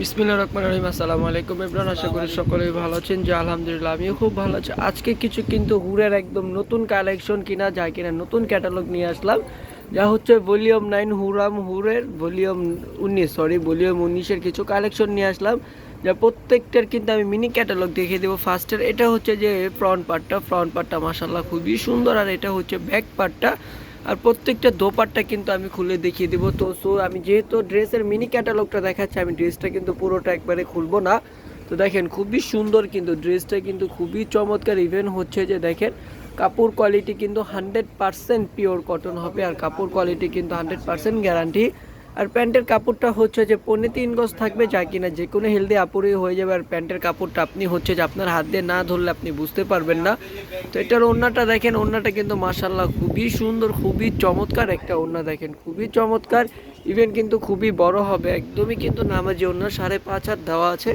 বিসমিল্লাহির রহমানির রহিম। আসসালামু আলাইকুম এভরিওয়ান, আশা করি সকলেই ভালো আছেন। যে আলহামদুলিল্লাহ আমিও খুব ভালো আছি। আজকে কিছু কিন্তু হুরের একদম নতুন কালেকশন কিনা যায় কিনা নতুন ক্যাটালগ নিয়ে আসলাম, যা হচ্ছে ভলিউম 9 হুরের ভলিউম 19-এর কিছু কালেকশন নিয়ে আসলাম, যা প্রত্যেকটার কিন্তু আমি মিনি ক্যাটালগ দেখিয়ে দেবো। ফার্স্টের এটা হচ্ছে যে ফ্রন্ট পার্টটা মাশাআল্লাহ খুবই সুন্দর, আর এটা হচ্ছে ব্যাক পার্টটা, আর প্রত্যেকটা দোপাট্টা কিন্তু আমি খুলে দেখিয়ে দেবো। তো আমি যেহেতু ড্রেসের মিনি ক্যাটালগটা দেখাচ্ছি, আমি ড্রেসটা কিন্তু পুরোটা একবারে খুলবো না। তো দেখেন খুবই সুন্দর, কিন্তু ড্রেসটা কিন্তু খুবই চমৎকার। ইভেন হচ্ছে যে দেখেন কাপড় কোয়ালিটি কিন্তু 100% পিওর কটন হবে, আর কাপড় কোয়ালিটি কিন্তু 100% গ্যারান্টি। আর প্যান্টের কাপড়টা হচ্ছে যে 3.5 গজ থাকবে, যা কিনা যে কোনো হেলদি আপুরই হয়ে যাবে। আর প্যান্টের কাপড়টা আপনি হচ্ছে যে আপনার হাত দিয়ে না ধরলে আপনি বুঝতে পারবেন না। তো এটার ওড়নাটা দেখেন, ওড়নাটা কিন্তু মাশাআল্লাহ খুবই সুন্দর, খুবই চমৎকার একটা ওড়না, দেখেন খুবই চমৎকার। ইভেন কিন্তু খুবই বড় হবে, একদমই কিন্তু নামাজি ওড়না, 5.5 হাত দেওয়া আছে।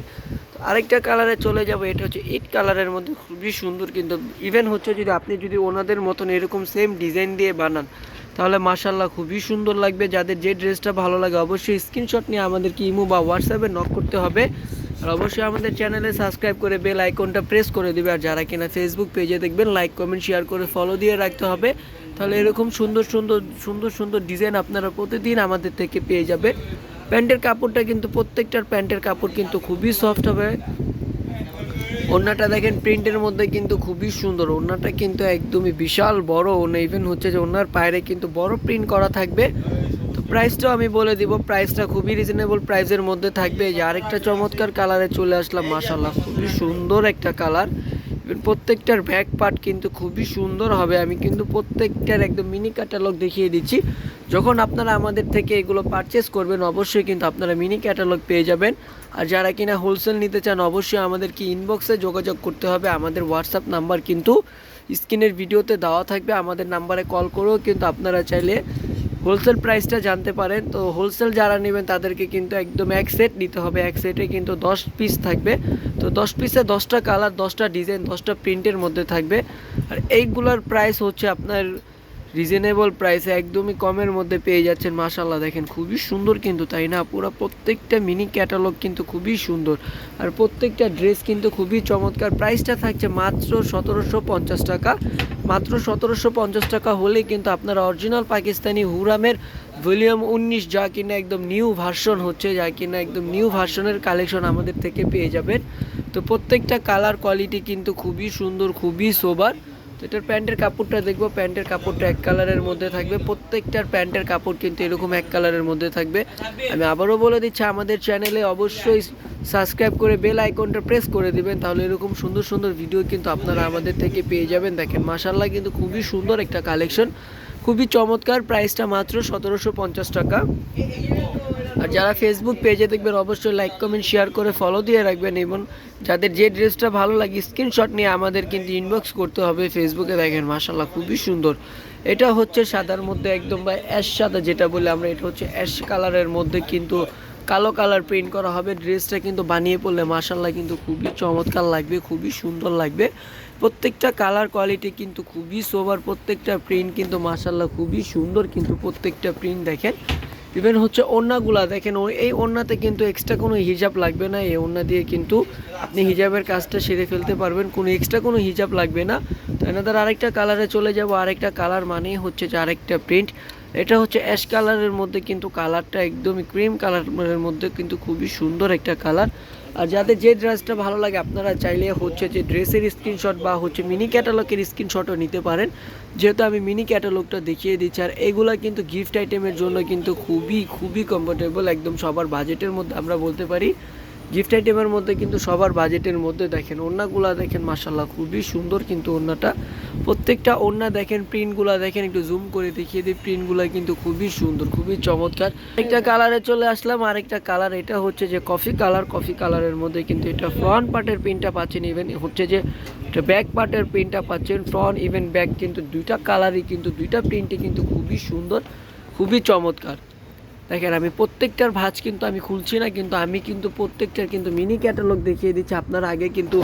তো আরেকটা কালারে চলে যাবো, এটা হচ্ছে ইট কালারের মধ্যে খুবই সুন্দর। কিন্তু ইভেন হচ্ছে যদি আপনি যদি ওনাদের মতন এরকম সেম ডিজাইন দিয়ে বানান, তাহলে মাশাআল্লাহ খুবই সুন্দর লাগবে। যাদের যে ড্রেসটা ভালো লাগে অবশ্যই স্ক্রিনশট নিয়ে আমাদেরকে ইমো বা হোয়াটসঅ্যাপে নক করতে হবে। আর অবশ্যই আমাদের চ্যানেলে সাবস্ক্রাইব করে বেল আইকনটা প্রেস করে দেবে। আর যারা কিনা ফেসবুক পেজে দেখবেন, লাইক কমেন্ট শেয়ার করে ফলো দিয়ে রাখতে হবে। তাহলে এরকম সুন্দর সুন্দর সুন্দর সুন্দর ডিজাইন আপনারা প্রতিদিন আমাদের থেকে পেয়ে যাবে। প্যান্টের কাপড়টা কিন্তু প্রত্যেকটার প্যান্টের কাপড় কিন্তু খুবই সফট হবে। ওড়নাটা দেখেন প্রিন্টের মধ্যে কিন্তু খুবই সুন্দর, ওড়নাটা কিন্তু একদমই বিশাল বড় ওড়না। ইভেন হচ্ছে যে ওড়নার পায়ে কিন্তু বড় প্রিন্ট করা থাকবে। তো প্রাইসটাও আমি বলে দিব, প্রাইসটা খুবই রিজনেবল প্রাইসের মধ্যে থাকবে। যে আরেকটা চমৎকার কালারে চলে আসলাম, মাশাআল্লাহ খুবই সুন্দর একটা কালার। প্রত্যেকটার ব্যাক পার্ট কিন্তু খুবই সুন্দর হবে। আমি কিন্তু প্রত্যেকটার একদম মিনি ক্যাটালগ দেখিয়ে দিচ্ছি। যখন আপনারা আমাদের থেকে এগুলো পারচেস করবেন, অবশ্যই কিন্তু আপনারা মিনি ক্যাটালগ পেয়ে যাবেন। আর যারা কিনা হোলসেল নিতে চান, অবশ্যই আমাদেরকে ইনবক্সে যোগাযোগ করতে হবে। আমাদের হোয়াটসঅ্যাপ নাম্বার কিন্তু স্ক্রিনের ভিডিওতে দেওয়া থাকবে। আমাদের নাম্বারে কল করেও কিন্তু আপনারা চাইলে হোলসেল প্রাইসটা জানতে পারেন। তো হোলসেল যারা নেবেন তাদেরকে কিন্তু একদম এক সেট নিতে হবে, এক সেটে কিন্তু 10 পিস থাকবে। তো 10 পিসে 10টা কালার, 10টা ডিজাইন, 10টা প্রিন্টের মধ্যে থাকবে। আর এইগুলোর প্রাইস হচ্ছে আপনার রিজনেবল প্রাইসে, একদমই কমের মধ্যে পেয়ে যাচ্ছেন। মাশাআল্লাহ দেখেন খুবই সুন্দর কিন্তু, তাই না? পুরো প্রত্যেকটা মিনি ক্যাটালগ কিন্তু খুবই সুন্দর, আর প্রত্যেকটা ড্রেস কিন্তু খুবই চমৎকার। প্রাইসটা থাকছে মাত্র 1750 টাকা। মাত্র 1750 টাকা হলেই কিন্তু আপনারা অরিজিনাল পাকিস্তানি হুরামের ভলিউম 19, যা কিনা একদম নিউ ভার্সন হচ্ছে, যা কিনা একদম নিউ ভার্সনের কালেকশন আমাদের থেকে পেয়ে যাবেন। তো প্রত্যেকটা কালার কোয়ালিটি কিন্তু খুবই সুন্দর, খুবই সোবার। তো এটার প্যান্টের কাপড়টা দেখবো, প্যান্টের কাপড়টা এক কালারের মধ্যে থাকবে। প্রত্যেকটার প্যান্টের কাপড় কিন্তু এরকম এক কালারের মধ্যে থাকবে। আমি আবারও বলে দিচ্ছি, আমাদের চ্যানেলে অবশ্যই সাবস্ক্রাইব করে বেল আইকনটা প্রেস করে দিবেন, তাহলে এরকম সুন্দর সুন্দর ভিডিও কিন্তু আপনারা আমাদের থেকে পেয়ে যাবেন। দেখেন মাশাআল্লাহ কিন্তু খুবই সুন্দর একটা কালেকশন, খুবই চমৎকার। প্রাইসটা মাত্র 1750 টাকা। আর যারা ফেসবুক পেজে দেখবেন, অবশ্যই লাইক কমেন্ট শেয়ার করে ফলো দিয়ে রাখবেন। এবং যাদের যে ড্রেসটা ভালো লাগে স্ক্রিনশট নিয়ে আমাদের কিন্তু ইনবক্স করতে হবে ফেসবুকে। দেখেন মাশাআল্লাহ খুবই সুন্দর। এটা হচ্ছে সাদার মধ্যে একদম বা অ্যাশ সাদা যেটা বলে আমরা, এটা হচ্ছে অ্যাশ কালারের মধ্যে কিন্তু কালো কালার প্রিন্ট করা হবে। ড্রেসটা কিন্তু বানিয়ে পড়লে মাশাআল্লাহ কিন্তু খুবই চমৎকার লাগবে, খুবই সুন্দর লাগবে। প্রত্যেকটা কালার কোয়ালিটি কিন্তু খুবই সোবার, প্রত্যেকটা প্রিন্ট কিন্তু মাশাআল্লাহ খুবই সুন্দর। কিন্তু প্রত্যেকটা প্রিন্ট দেখেন। ইভেন হচ্ছে ওড়নাগুলা দেখেন, এই ওড়নাতে কিন্তু এক্সট্রা কোনো হিজাব লাগবে না। এই ওড়না দিয়ে কিন্তু আপনি হিজাবের কাজটা সেরে ফেলতে পারবেন, কোনো এক্সট্রা কোনো হিজাব লাগবে না। তো এনাদের আরেকটা কালারে চলে যাব। আরেকটা কালার মানেই হচ্ছে যে আরেকটা প্রিন্ট। এটা হচ্ছে অ্যাশ কালারের মধ্যে, কিন্তু কালারটা একদমই ক্রিম কালারের মধ্যে, কিন্তু খুবই সুন্দর একটা কালার। আর যাদের যে ড্রেসটা ভালো লাগে আপনারা চাইলে হচ্ছে যে ড্রেসের স্ক্রিনশট বা হচ্ছে মিনি ক্যাটালগের স্ক্রিনশটও নিতে পারেন, যেহেতু আমি মিনি ক্যাটালগটা দেখিয়ে দিচ্ছি। আর এইগুলা কিন্তু গিফট আইটেমের জন্য কিন্তু খুবই খুবই কমফোর্টেবল, একদম সবার বাজেটের মধ্যে আমরা বলতে পারি। গিফট আইটেমের মধ্যে কিন্তু সবার বাজেটের মধ্যে। দেখেন ওড়নাগুলা দেখেন মাশাআল্লাহ খুবই সুন্দর কিন্তু ওড়নাটা। প্রত্যেকটা ওড়না দেখেন, প্রিন্টগুলা দেখেন, একটু জুম করে দেখিয়ে দিই। প্রিন্টগুলা কিন্তু খুবই সুন্দর, খুবই চমৎকার। একটা কালারে চলে আসলাম, আরেকটা কালার, এটা হচ্ছে যে কফি কালার। কফি কালারের মধ্যে কিন্তু এটা ফ্রন্ট পার্টের প্রিন্টটা পাচ্ছেন, ইভেন হচ্ছে যে এটা ব্যাক পার্টের প্রিন্টটা পাচ্ছেন। ফ্রন্ট ইভেন ব্যাক কিন্তু দুইটা কালারই কিন্তু দুইটা প্রিন্টই কিন্তু খুবই সুন্দর, খুবই চমৎকার। দেখেন আমি প্রত্যেকটার ভাঁজ কিন্তু আমি খুলছি না, কিন্তু আমি কিন্তু প্রত্যেকটার কিন্তু মিনি ক্যাটালগ দেখিয়ে দিচ্ছি। আপনারা আগে কিন্তু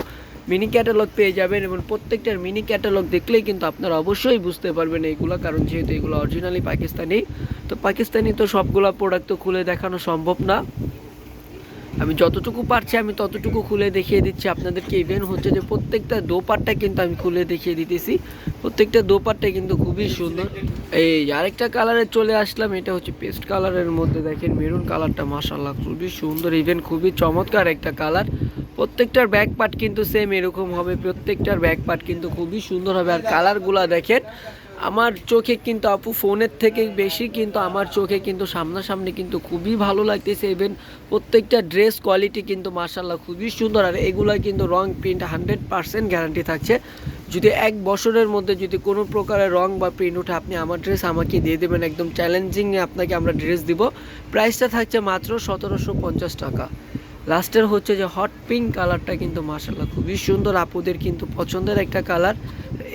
মিনি ক্যাটালগ পেয়ে যাবেন, এবং প্রত্যেকটার মিনি ক্যাটালগ দেখলেই কিন্তু আপনারা অবশ্যই বুঝতে পারবেন এইগুলো, কারণ যেহেতু এগুলো অরিজিনালি পাকিস্তানি। তো পাকিস্তানি তো সবগুলো প্রোডাক্ট তো খুলে দেখানো সম্ভব না। আমি যতটুকু পারছি আমি ততটুকু খুলে দেখিয়ে দিচ্ছি আপনাদেরকে। ইভেন হচ্ছে যে প্রত্যেকটা দোপাট্টা কিন্তু আমি খুলে দেখিয়ে দিতেছি, প্রত্যেকটা দোপাট্টা কিন্তু খুবই সুন্দর। এই আরেকটা কালারে চলে আসলাম, এটা হচ্ছে পেস্ট কালারের মধ্যে দেখেন মেরুন কালারটা মাশাআল্লাহ খুবই সুন্দর, ইভেন খুবই চমৎকার একটা কালার। প্রত্যেকটার ব্যাক পার্ট কিন্তু সেম এরকম হবে, প্রত্যেকটার ব্যাক পার্ট কিন্তু খুবই সুন্দর হবে। আর কালারগুলো দেখেন আমার চোখে কিন্তু আপু ফোনের থেকে বেশি কিন্তু আমার চোখে কিন্তু সামনাসামনি কিন্তু খুবই ভালো লাগতেছে। ইভেন প্রত্যেকটা ড্রেস কোয়ালিটি কিন্তু মাশাআল্লাহ খুবই সুন্দর। আর এগুলো কিন্তু রং প্রিন্ট 100% গ্যারান্টি থাকছে। যদি 1 বছরের মধ্যে যদি কোনো প্রকারের রং বা প্রিন্ট ওঠে আপনি আমার ড্রেস আমাকে দিয়ে দেবেন, একদম চ্যালেঞ্জিংয়ে আপনাকে আমরা ড্রেস দিব। প্রাইসটা থাকছে মাত্র 1750 টাকা। লাস্টের হচ্ছে যে হট পিঙ্ক কালারটা কিন্তু মাশাআল্লাহ খুবই সুন্দর, আপুদের কিন্তু পছন্দের একটা কালার।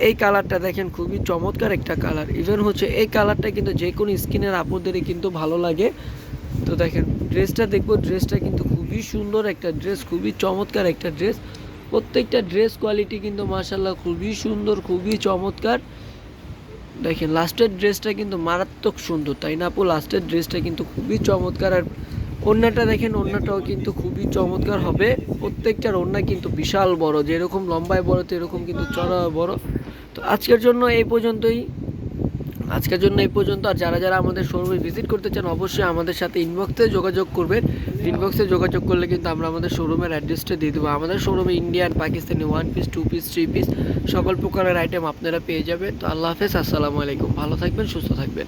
এই কালারটা দেখেন খুবই চমৎকার একটা কালার। ইভেন হচ্ছে এই কালারটা কিন্তু যে কোনো স্কিনের আপুদেরই কিন্তু ভালো লাগে। তো দেখেন ড্রেসটা দেখবো, ড্রেসটা কিন্তু খুবই সুন্দর একটা ড্রেস, খুবই চমৎকার একটা ড্রেস। প্রত্যেকটা ড্রেস কোয়ালিটি কিন্তু মাশাআল্লাহ খুবই সুন্দর, খুবই চমৎকার। দেখেন লাস্টের ড্রেসটা কিন্তু মারাত্মক সুন্দর, তাই না আপু? লাস্টের ড্রেসটা কিন্তু খুবই চমৎকার। আর ওড়নাটা দেখেন, ওড়নাটাও কিন্তু খুবই চমৎকার হবে। প্রত্যেকটার ওড়না কিন্তু বিশাল বড়, যেরকম লম্বায় বড় তো এরকম কিন্তু চড়া বড়। তো আজকের জন্য এই পর্যন্তই, আজকের জন্য এই পর্যন্ত। আর যারা যারা আমাদের শোরুমে ভিজিট করতে চান অবশ্যই আমাদের সাথে ইনবক্সে যোগাযোগ করবেন। ইনবক্সে যোগাযোগ করলে কিন্তু আমরা আমাদের শোরুমের অ্যাড্রেসটা দিয়ে দেবো। আমাদের শোরুমে Indian, Pakistani 1 piece, 2 piece, 3 piece সকল প্রকারের আইটেম আপনারা পেয়ে যাবেন। তো আল্লাহ হাফেজ, আসসালামু আলাইকুম, ভালো থাকবেন, সুস্থ থাকবেন।